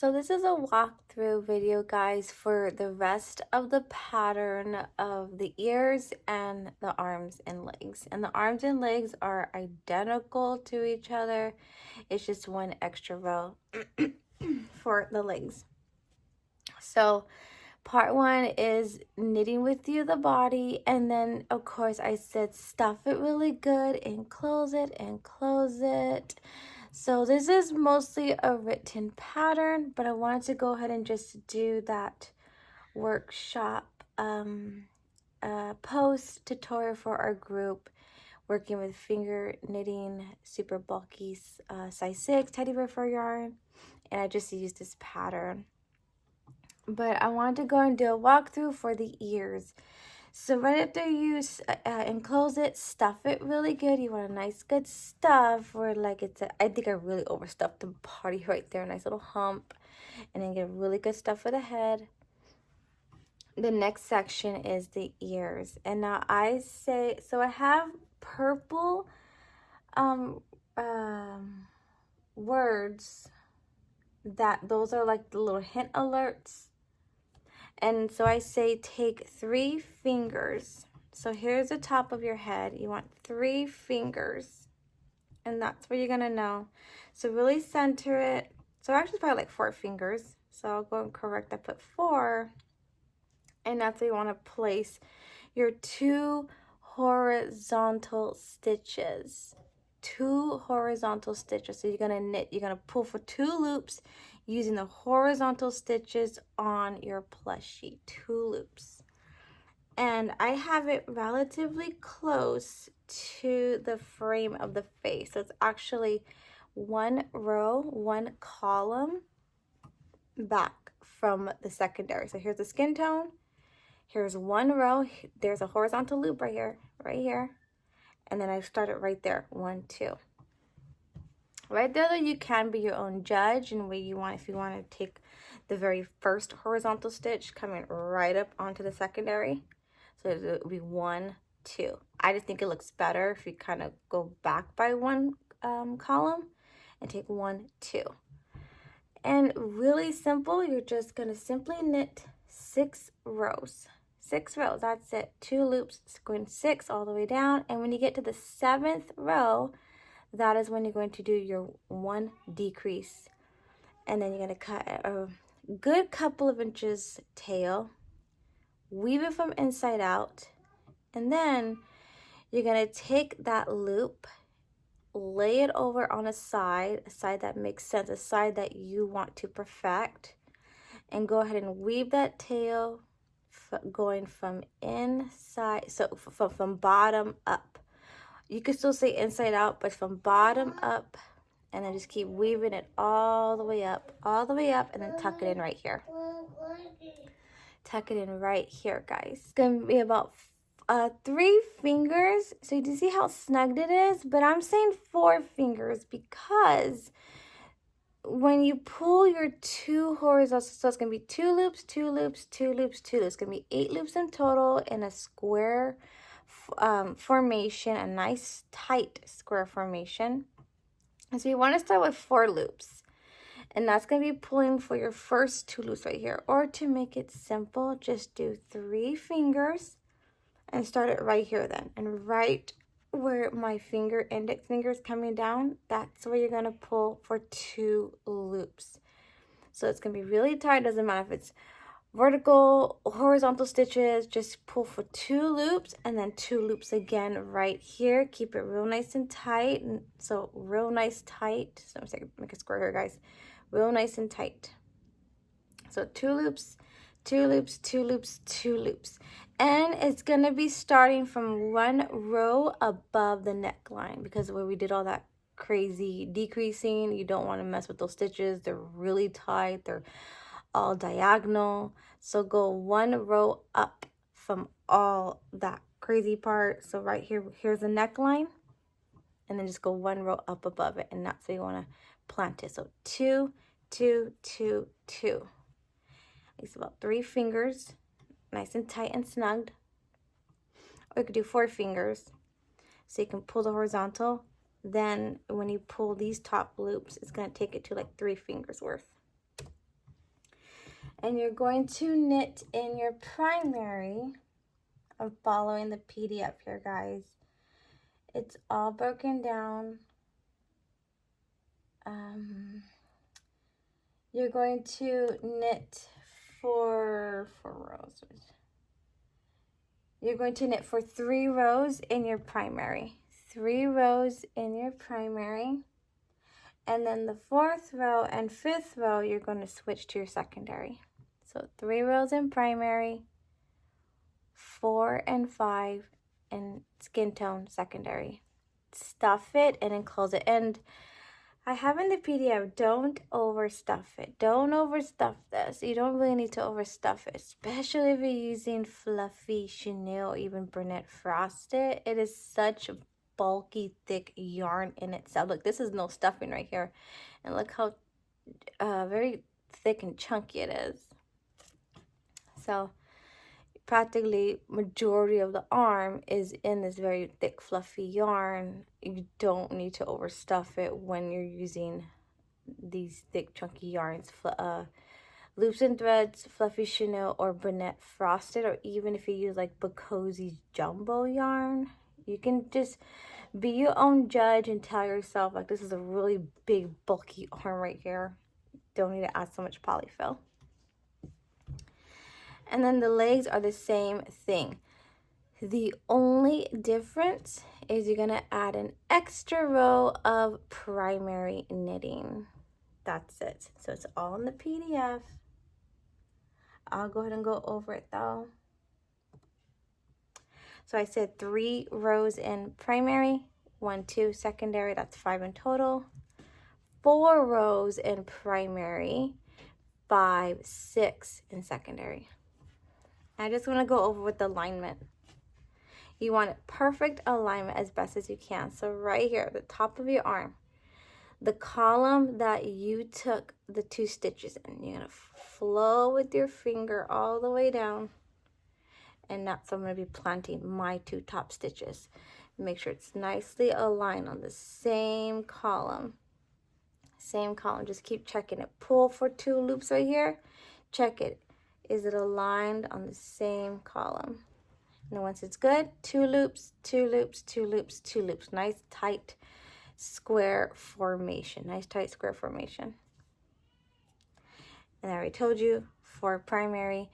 So this is a walkthrough video, guys, for the rest of the pattern of the ears and the arms and legs. And the arms and legs are identical to each other. It's just one extra row for the legs. So part one is knitting with you the body, and then of course I said stuff it really good and close it and close it. So this is mostly a written pattern, but I wanted to go ahead and just do that workshop post tutorial for our group working with finger knitting super bulky size 6 teddy bear fur yarn, and I just used this pattern. But I wanted to go and do a walkthrough for the ears. So right after you enclose it, stuff it really good. You want a nice good stuff where like I think I really overstuffed the body right there. A nice little hump. And then get really good stuff for the head. The next section is the ears. And now I say, so I have purple words that those are like the little hint alerts. And so I say take 3 fingers. So here's the top of your head. You want 3 fingers. And that's where you're going to know. So really center it. So actually it's probably like 4 fingers. So I'll go and correct. I put 4. And that's where you want to place your 2 horizontal stitches. 2 horizontal stitches. So you're going to knit. You're going to pull for 2 loops using the horizontal stitches on your plushie. 2 loops. And I have it relatively close to the frame of the face. So it's actually 1 row, 1 column back from the secondary. So here's the skin tone. Here's 1 row. There's a horizontal loop right here. And then I started right there, 1, 2. Right there, though, you can be your own judge and where you want, if you want to take the very first horizontal stitch coming right up onto the secondary. So it would be 1, 2. I just think it looks better if you kind of go back by 1 column and take 1, 2. And really simple, you're just going to simply knit 6 rows. 6 rows, that's it. 2 loops, going 6 all the way down. And when you get to the 7th row, that is when you're going to do your 1 decrease. And then you're going to cut a good couple of inches tail, weave it from inside out, and then you're going to take that loop, lay it over on a side that makes sense, a side that you want to perfect, and go ahead and weave that tail going from inside, so from bottom up. You could still say inside out, but from bottom up, and then just keep weaving it all the way up, and then tuck it in right here. Tuck it in right here, guys. It's going to be about 3 fingers. So you can see how snugged it is, but I'm saying 4 fingers because when you pull your 2 horizontal, so it's going to be 2 loops, 2 loops, 2 loops, 2 loops. It's going to be 8 loops in total in a square formation, a nice tight square formation. And so you want to start with 4 loops. And that's going to be pulling for your first 2 loops right here. Or to make it simple, just do 3 fingers and start it right here then. And right where my index finger is coming down, that's where you're going to pull for 2 loops. So it's going to be really tight. Doesn't matter if it's vertical, horizontal stitches, just pull for 2 loops and then 2 loops again right here. Keep it real nice and tight. And so real nice tight. So I'm just going to make a square here, guys. Real nice and tight. So 2 loops, 2 loops, 2 loops, 2 loops. And it's going to be starting from 1 row above the neckline, because where we did all that crazy decreasing, you don't want to mess with those stitches. They're really tight. They're all diagonal. So go 1 row up from all that crazy part. So right here, here's the neckline. And then just go 1 row up above it. And that's where you want to plant it. So 2, 2, 2, 2. It's about 3 fingers. Nice and tight and snugged. Or you could do 4 fingers. So you can pull the horizontal. Then when you pull these top loops, it's going to take it to like 3 fingers worth. And you're going to knit in your primary. I'm following the PDF here, guys. It's all broken down. You're going to knit for 4 rows. You're going to knit for 3 rows in your primary. 3 rows in your primary. And then the 4th row and 5th row, you're going to switch to your secondary. So 3 rows in primary, 4 and 5 in skin tone secondary. Stuff it and then close it. And I have in the PDF, don't overstuff it. Don't overstuff this. You don't really need to overstuff it, especially if you're using fluffy chenille or even brunette frosted. It is such a bulky, thick yarn in itself. Look, this is no stuffing right here. And look how very thick and chunky it is. So practically majority of the arm is in this very thick fluffy yarn. You don't need to overstuff it when you're using these thick chunky yarns. Loops and threads, fluffy chenille, or brunette frosted, or even if you use like Bacosi's jumbo yarn, you can just be your own judge and tell yourself like, this is a really big bulky arm right here, don't need to add so much polyfill. And then the legs are the same thing. The only difference is you're gonna add an extra row of primary knitting. That's it. So it's all in the PDF. I'll go ahead and go over it though. So I said 3 rows in primary, 1, 2 secondary, that's 5 in total. 4 rows in primary, 5, 6 in secondary. I just want to go over with the alignment. You want perfect alignment as best as you can. So right here, the top of your arm, the column that you took the 2 stitches in, you're going to flow with your finger all the way down. And that's, I'm going to be planting my 2 top stitches. Make sure it's nicely aligned on the same column. Same column, just keep checking it. Pull for 2 loops right here. Check it. Is it aligned on the same column? And once it's good, 2 loops, 2 loops, 2 loops, 2 loops. Nice tight square formation. Nice tight square formation. And I already told you, 4 primary,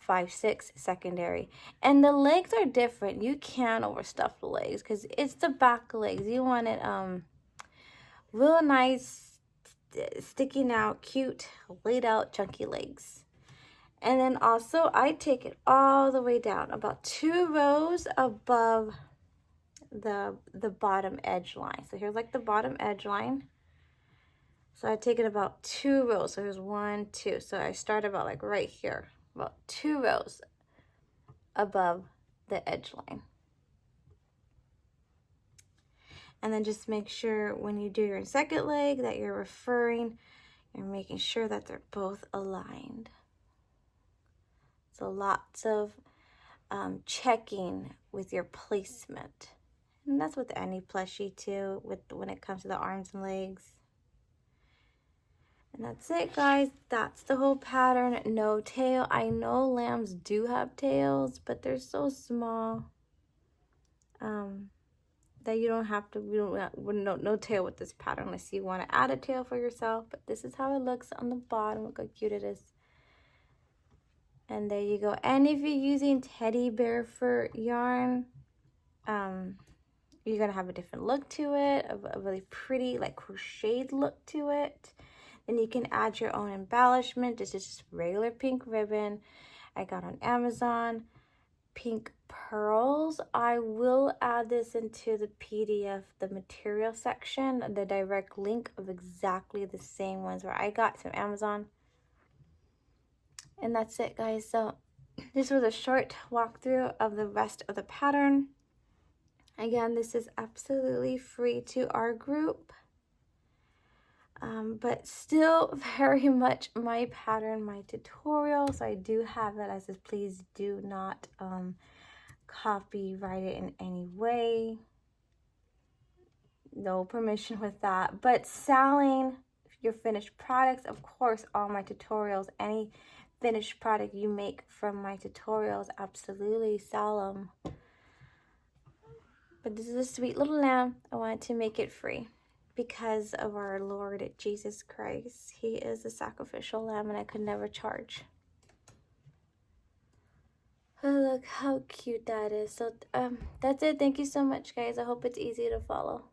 5, 6 secondary. And the legs are different. You can overstuff the legs because it's the back legs. You want it real nice, sticking out, cute, laid out, chunky legs. And then also I take it all the way down, about 2 rows above the bottom edge line. So here's like the bottom edge line. So I take it about 2 rows. So here's 1, 2. So I start about like right here, about 2 rows above the edge line. And then just make sure when you do your second leg that you're making sure that they're both aligned. So lots of checking with your placement. And that's with any plushie too, when it comes to the arms and legs. And that's it, guys. That's the whole pattern. No tail. I know lambs do have tails, but they're so small that you don't have to, no tail with this pattern unless you want to add a tail for yourself. But this is how it looks on the bottom. Look how cute it is. And there you go. And if you're using teddy bear fur yarn, you're going to have a different look to it, a really pretty, like, crocheted look to it. Then you can add your own embellishment. This is just regular pink ribbon I got on Amazon. Pink pearls. I will add this into the PDF, the material section, the direct link of exactly the same ones where I got from Amazon. And that's it, guys. So this was a short walkthrough of the rest of the pattern. Again, this is absolutely free to our group, but still very much my pattern, my tutorial. So I do have it as is. Please do not copyright it in any way. No permission with that. But selling your finished products, of course, all my tutorials, any finished product you make from my tutorials, absolutely sell them. But this is a sweet little lamb. I wanted to make it free because of our Lord Jesus Christ. He is a sacrificial lamb and I could never charge. Oh, look how cute that is. So that's it. Thank you so much, guys. I hope it's easy to follow.